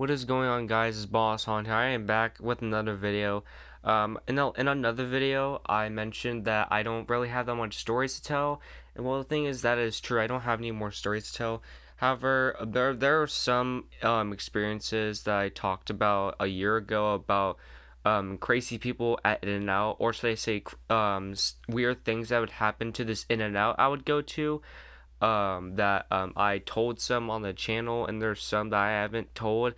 What is going on, guys? It's Boss Hunter. I am back with another video. In another video, I mentioned that I don't really have that much stories to tell, and well, the thing is that is true. I don't have any more stories to tell. However, there are some experiences that I talked about a year ago about crazy people at In-N-Out, or should I say weird things that would happen to this In-N-Out I would go to that I told some on the channel, and there's some that I haven't told.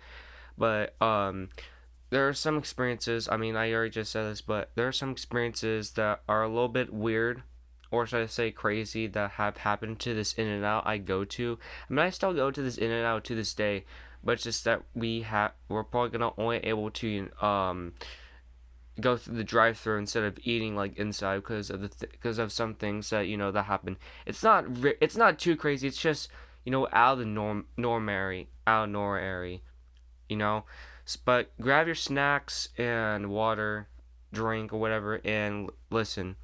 But there are some experiences. I mean, I already just said this, but there are some experiences that are a little bit weird, or should I say crazy, that have happened to this In-N-Out I go to. I mean, I still go to this In-N-Out to this day, but it's just that we're probably gonna only able to go through the drive-through instead of eating like inside because of because of some things that that happen. It's not too crazy. It's just out of the norm area, you know. But grab your snacks and water, drink or whatever, and listen.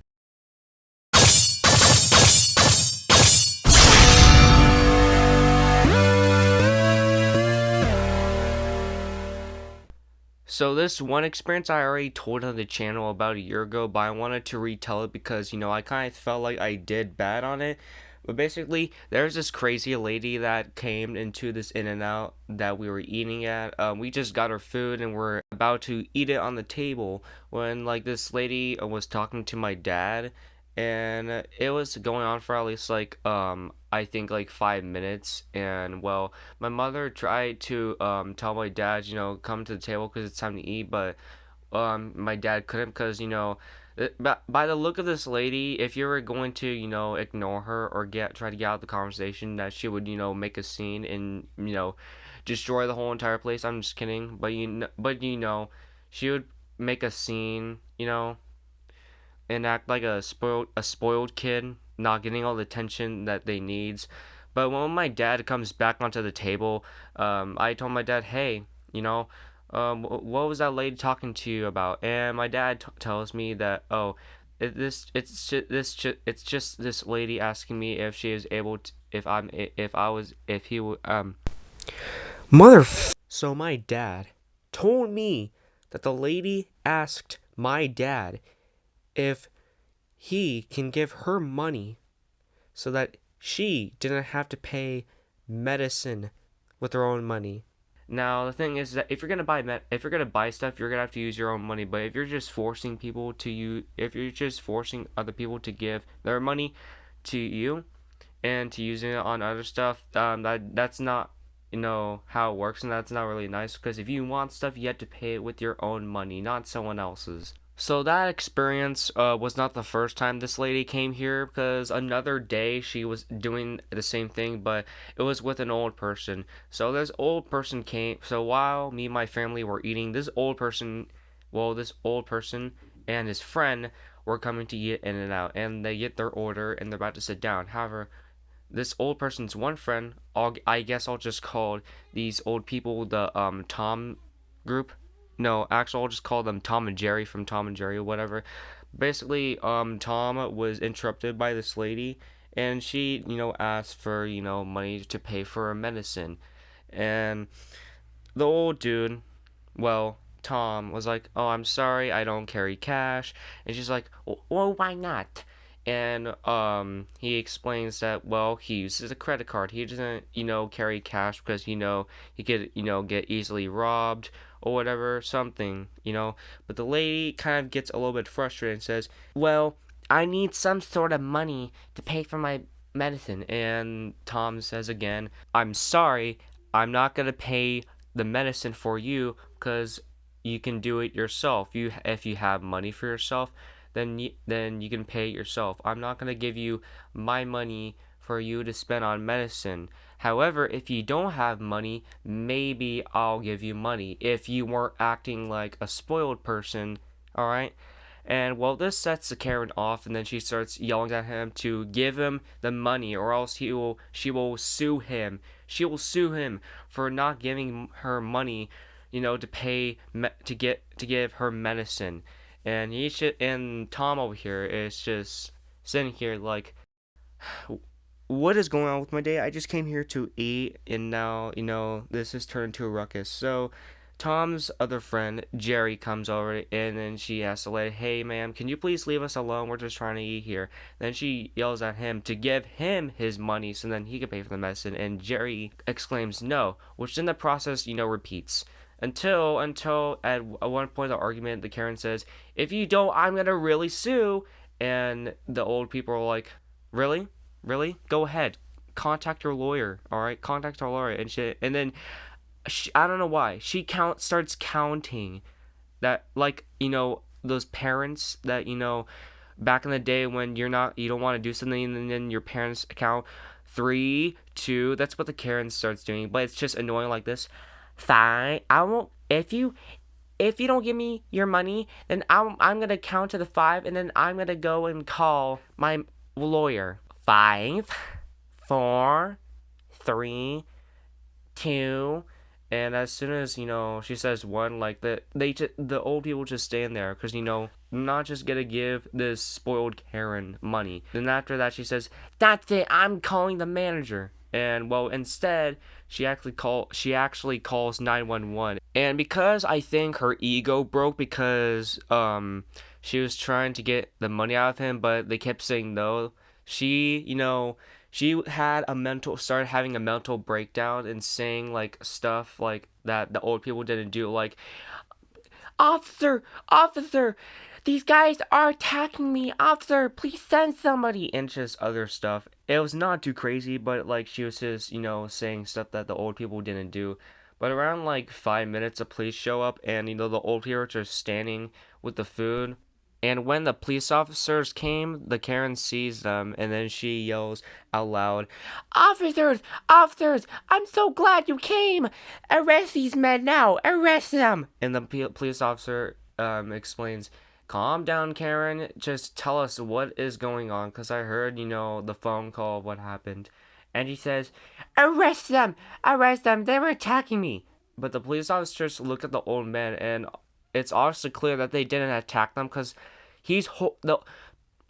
So this one experience I already told on the channel about a year ago, but I wanted to retell it because I kind of felt like I did bad on it. But basically, there's this crazy lady that came into this In-N-Out that we were eating at. We just got our food and we're about to eat it on the table when like this lady was talking to my dad, and it was going on for at least like I think like 5 minutes. And well, my mother tried to tell my dad, come to the table because it's time to eat, but my dad couldn't because by the look of this lady, if you were going to ignore her or try to get out of the conversation, that she would make a scene and destroy the whole entire place. I'm just kidding, but she would make a scene, and act like a spoiled kid, not getting all the attention that they needs. But when my dad comes back onto the table, I told my dad, hey, what was that lady talking to you about? And my dad tells me that, oh, it's just this lady asking me if she is able to, if I was if he would mother. So my dad told me that the lady asked my dad if he can give her money so that she didn't have to pay medicine with her own money. Now the thing is that if you're gonna buy stuff, you're gonna have to use your own money. But if you're just forcing if you're just forcing other people to give their money to you and to using it on other stuff, that's not how it works, and that's not really nice. Because if you want stuff, you have to pay it with your own money, not someone else's. So that experience was not the first time this lady came here, because another day she was doing the same thing, but it was with an old person. So this old person came. So while me and my family were eating, this old person and his friend were coming to eat In-N-Out, and they get their order and they're about to sit down. However, this old person's one friend, I guess I'll just call these old people the Tom group. No, actually, I'll just call them Tom and Jerry from Tom and Jerry or whatever. Basically, Tom was interrupted by this lady, and she, asked for, money to pay for her medicine. And the old dude, well, Tom was like, "Oh, I'm sorry, I don't carry cash." And she's like, "Well, why not?" And he explains that, well, he uses a credit card. He doesn't carry cash because he could get easily robbed or whatever, something. But the lady kind of gets a little bit frustrated and says, "Well, I need some sort of money to pay for my medicine." And Tom says again, "I'm sorry, I'm not gonna pay the medicine for you because you can do it yourself. If you have money for yourself, then you can pay it yourself. I'm not gonna give you my money for you to spend on medicine. However, if you don't have money, maybe I'll give you money if you weren't acting like a spoiled person, all right?" And well, this sets the Karen off, and then she starts yelling at him to give him the money, or else she will sue him. She will sue him for not giving her money, to pay to give her medicine. And Tom over here is just sitting here like, what is going on with my day? I just came here to eat, and now, this has turned into a ruckus. So, Tom's other friend, Jerry, comes over, and then she asks the lady, hey, ma'am, can you please leave us alone? We're just trying to eat here. Then she yells at him to give him his money so then he can pay for the medicine, and Jerry exclaims no, which in the process, repeats. Until at one point of the argument, the Karen says, if you don't, I'm gonna really sue. And the old people are like, really? Really? Go ahead. Contact your lawyer. All right, contact our lawyer and shit. And then I don't know why she starts counting that, like, those parents that, back in the day when you don't want to do something, and then your parents count 3, 2. That's what the Karen starts doing, but it's just annoying like this. Fine, I won't. If you don't give me your money, then I'm gonna count to the 5, and then I'm gonna go and call my lawyer. 5, 4, 3, 2. And as soon as she says 1, like the old people just stand there because I'm not just gonna give this spoiled Karen money. Then after that she says, that's it, I'm calling the manager. And well, instead she actually calls 911. And because I think her ego broke, because she was trying to get the money out of him, but they kept saying no. She started having a mental breakdown and saying like stuff like that the old people didn't do, like, officer, these guys are attacking me, officer, please send somebody, and just other stuff. It was not too crazy, but like she was just saying stuff that the old people didn't do. But around like 5 minutes, the police show up, and the old people are just standing with the food. And when the police officers came, the Karen sees them, and then she yells out loud, officers, I'm so glad you came. Arrest these men now, arrest them. And the police officer explains, calm down, Karen, just tell us what is going on, because I heard, the phone call of what happened. And he says, arrest them, they were attacking me. But the police officers look at the old man, and it's obviously clear that they didn't attack them, because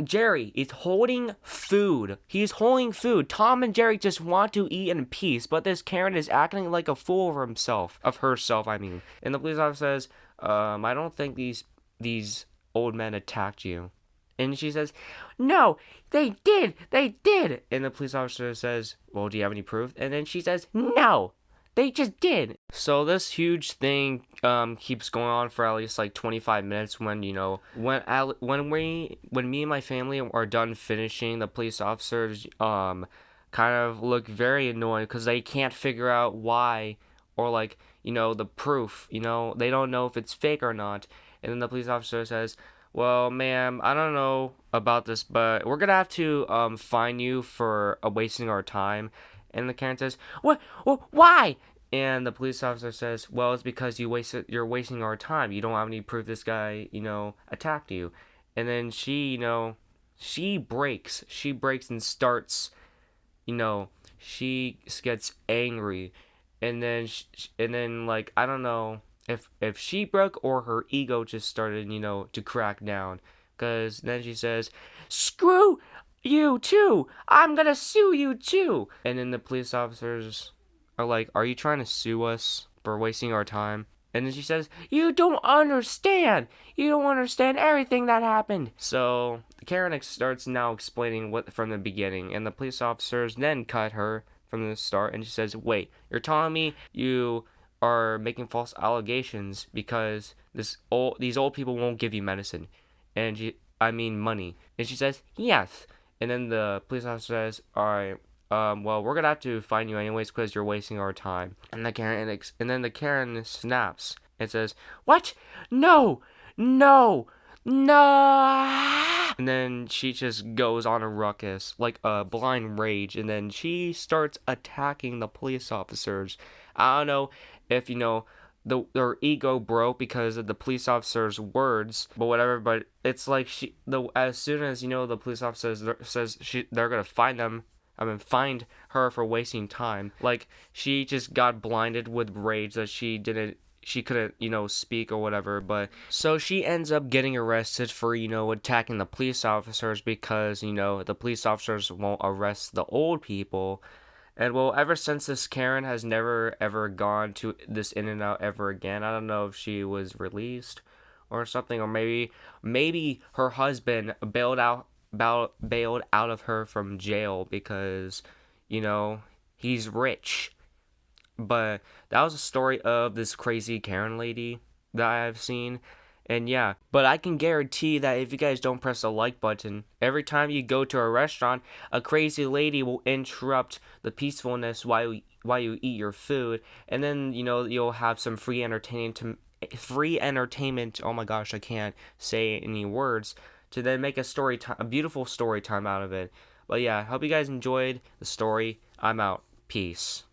Jerry is holding food. He's holding food. Tom and Jerry just want to eat in peace, but this Karen is acting like a fool of herself, I mean. And the police officer says, I don't think these old men attacked you. And she says, no, they did. And the police officer says, well, do you have any proof? And then she says, no, they just did. So this huge thing keeps going on for at least like 25 minutes. When when me and my family are done finishing, the police officers kind of look very annoyed because they can't figure out why, or like the proof. They don't know if it's fake or not. And then the police officer says, well, ma'am, I don't know about this, but we're gonna have to fine you for wasting our time. And the Karen says, what? Why? And the police officer says, well, it's because you're wasting our time. You don't have any proof this guy, attacked you. And then she breaks. She breaks and starts, she gets angry. And then like, I don't know if she broke or her ego just started, to crack down. Because then she says, screw you too, I'm gonna sue you too. And then the police officers are like, are you trying to sue us for wasting our time? And then she says, you don't understand everything that happened. So Karen starts now explaining what from the beginning, and the police officers then cut her from the start, and she says, wait, you're telling me you are making false allegations because these old people won't give you medicine, and money. And she says, yes. And then the police officer says, all right, well, we're gonna have to fine you anyways because you're wasting our time. And the Karen snaps and says, what? No. And then she just goes on a ruckus, like a blind rage, and then she starts attacking the police officers. I don't know if their ego broke because of the police officer's words, but whatever. But it's like as soon as the police officer says they're gonna find her for wasting time. Like, she just got blinded with rage that she didn't she couldn't, speak or whatever. But so she ends up getting arrested for, attacking the police officers because, the police officers won't arrest the old people. And well, ever since this, Karen has never ever gone to this In and Out ever again. I don't know if she was released or something, or maybe her husband bailed out of her from jail because, you know, he's rich. But that was a story of this crazy Karen lady that I've seen. And yeah, but I can guarantee that if you guys don't press the like button, every time you go to a restaurant, a crazy lady will interrupt the peacefulness while you eat your food, and then you'll have some free entertainment. Oh my gosh, I can't say any words to then make a beautiful story time out of it. But yeah, hope you guys enjoyed the story. I'm out. Peace.